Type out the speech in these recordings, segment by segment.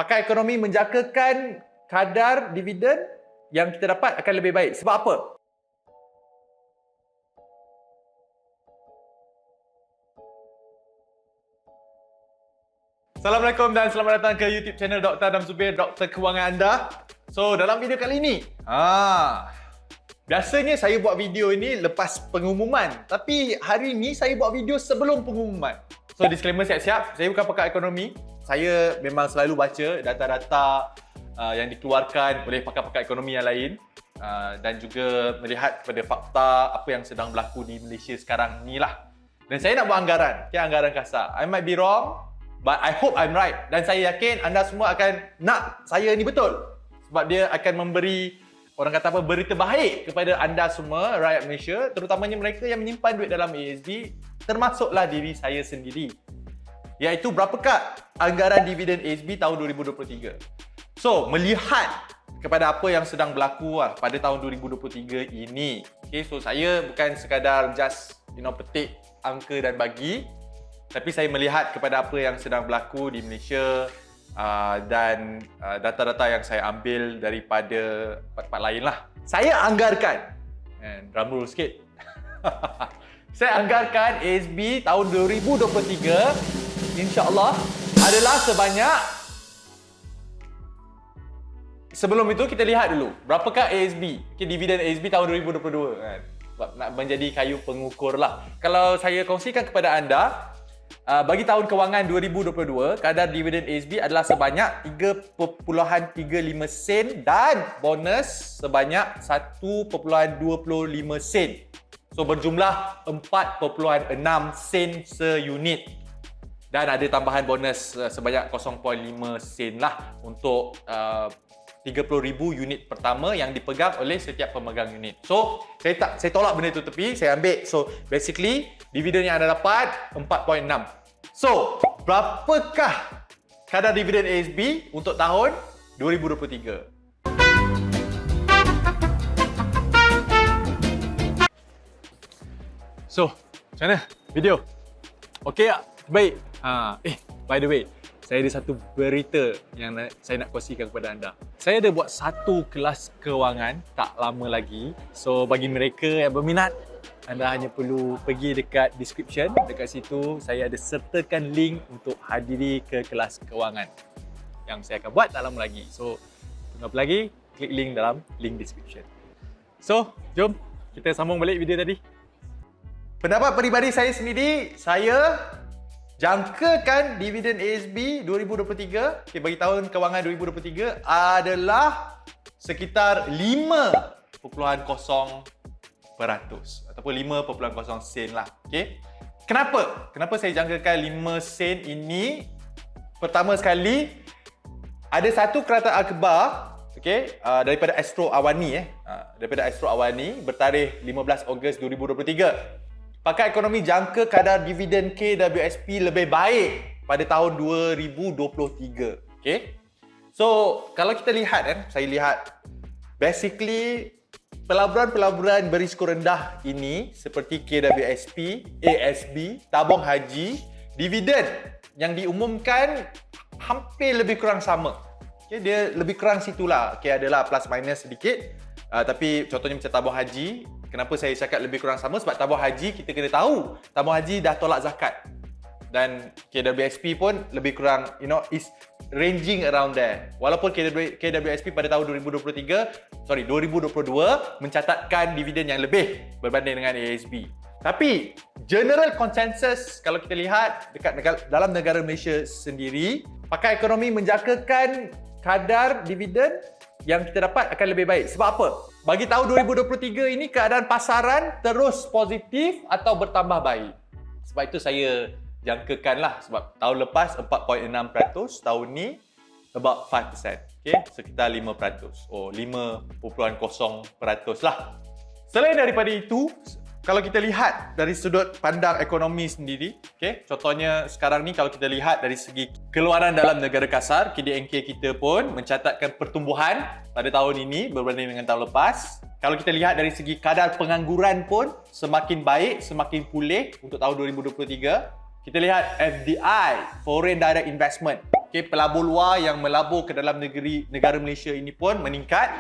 pakar ekonomi menjangkakan kadar dividen yang kita dapat akan lebih baik. Sebab apa? Assalamualaikum dan selamat datang ke YouTube channel Dr. Adam Zubir, Doktor Kewangan anda. So, dalam video kali ini, biasanya saya buat video ini lepas pengumuman. Tapi hari ini saya buat video sebelum pengumuman. So, disclaimer siap-siap, saya bukan pakar ekonomi. Saya memang selalu baca data-data yang dikeluarkan oleh pakar-pakar ekonomi yang lain. Dan juga melihat kepada fakta apa yang sedang berlaku di Malaysia sekarang ni lah. Dan saya nak buat anggaran, anggaran kasar. I might be wrong, but I hope I'm right. Dan saya yakin anda semua akan nak saya ni betul. Sebab dia akan memberi, orang kata apa, berita baik kepada anda semua, rakyat Malaysia. Terutamanya mereka yang menyimpan duit dalam ASB. Termasuklah diri saya sendiri. Iaitu berapakah anggaran dividen ASB tahun 2023. So, melihat kepada apa yang sedang berlaku pada tahun 2023 ini. Okay, so saya bukan sekadar just petik angka dan bagi. Tapi saya melihat kepada apa yang sedang berlaku di Malaysia dan data-data yang saya ambil daripada tempat lain lah. Saya anggarkan, drum roll sikit. Saya anggarkan ASB tahun 2023 insya-Allah adalah sebanyak. Sebelum itu kita lihat dulu berapakah ASB, dividen ASB tahun 2022 kan. Sebab nak menjadi kayu pengukur lah. Kalau saya kongsikan kepada anda, bagi tahun kewangan 2022, kadar dividen ASB adalah sebanyak 3.35 sen dan bonus sebanyak 1.25 sen. So berjumlah 4.6 sen seunit. Dan ada tambahan bonus sebanyak 0.5 sen lah untuk 30,000 unit pertama yang dipegang oleh setiap pemegang unit. So, saya tolak benda itu tepi, saya ambil. So, basically, dividen yang anda dapat 4.6. So, berapakah kadar dividen ASB untuk tahun 2023? So, macam mana video? Okey tak? Baik. By the way, saya ada satu berita yang saya nak kongsikan kepada anda. Saya ada buat satu kelas kewangan tak lama lagi. So, bagi mereka yang berminat, anda hanya perlu pergi dekat description. Dekat situ, saya ada sertakan link untuk hadiri ke kelas kewangan yang saya akan buat tak lama lagi. So, tunggu apa lagi? Klik link dalam link description. So, jom kita sambung balik video tadi. Pendapat peribadi saya sendiri, saya jangkakan dividen ASB 2023 bagi tahun kewangan 2023 adalah sekitar 5.0% ataupun 5.0 sen lah. Okay? Kenapa saya jangkakan 5 sen ini? Pertama sekali, ada satu kereta akhbar daripada Astro Awani bertarikh 15 Ogos 2023. Pakar ekonomi jangka kadar dividen KWSP lebih baik pada tahun 2023. Okay? So, kalau kita lihat saya lihat basically pelaburan-pelaburan berisiko rendah ini seperti KWSP, ASB, tabung haji, dividen yang diumumkan hampir lebih kurang sama. Okay, dia lebih kurang situlah. Okay, adalah plus minus sedikit. Tapi contohnya macam tabung haji, kenapa saya cakap lebih kurang sama? Sebab tabung haji kita kena tahu, tabung haji dah tolak zakat. Dan KWSP pun lebih kurang, is ranging around there. Walaupun KWSP pada tahun 2022 mencatatkan dividen yang lebih berbanding dengan ASB. Tapi general consensus kalau kita lihat dalam negara Malaysia sendiri, pakar ekonomi menjangkakan kadar dividen yang kita dapat akan lebih baik. Sebab apa? Bagi tahun 2023 ini keadaan pasaran terus positif atau bertambah baik. Sebab itu saya jangkakan lah. Sebab tahun lepas 4.6%, tahun ni about 5%. Okay? Sekitar 5%. 5.0% lah. Selain daripada itu, kalau kita lihat dari sudut pandang ekonomi sendiri, contohnya sekarang ni kalau kita lihat dari segi keluaran dalam negara kasar, KDNK kita pun mencatatkan pertumbuhan pada tahun ini berbanding dengan tahun lepas. Kalau kita lihat dari segi kadar pengangguran pun semakin baik, semakin pulih untuk tahun 2023. Kita lihat FDI, Foreign Direct Investment. Okay, pelabur luar yang melabur ke dalam negara Malaysia ini pun meningkat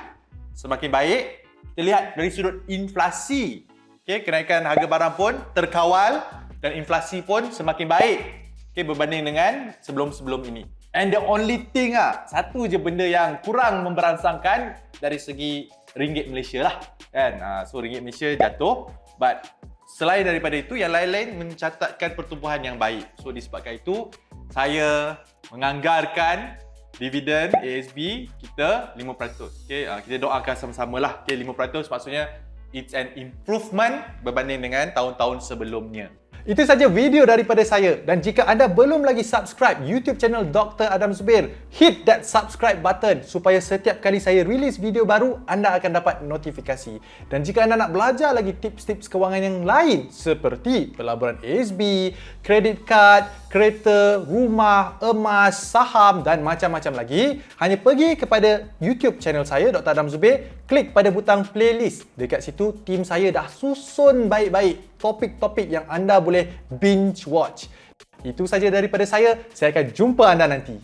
semakin baik. Kita lihat dari sudut inflasi. Okay, kenaikan harga barang pun terkawal dan inflasi pun semakin baik. Okay, berbanding dengan sebelum-sebelum ini. And the only thing satu je benda yang kurang memberansangkan dari segi ringgit Malaysia lah. Kan? So ringgit Malaysia jatuh. But selain daripada itu, yang lain-lain mencatatkan pertumbuhan yang baik. So disebabkan itu, saya menganggarkan dividen ASB kita 5%. Okay, kita doakan sama-sama lah. Okay, 5% maksudnya it's an improvement berbanding dengan tahun-tahun sebelumnya. Itu saja video daripada saya, dan jika anda belum lagi subscribe YouTube channel Dr. Adam Zubir, hit that subscribe button supaya setiap kali saya release video baru, anda akan dapat notifikasi. Dan jika anda nak belajar lagi tips-tips kewangan yang lain seperti pelaburan ASB, kredit kad, kereta, rumah, emas, saham dan macam-macam lagi, hanya pergi kepada YouTube channel saya Dr. Adam Zubir, klik pada butang playlist. Dekat situ tim saya dah susun baik-baik topik-topik yang anda boleh binge watch. Itu saja daripada saya akan jumpa anda nanti.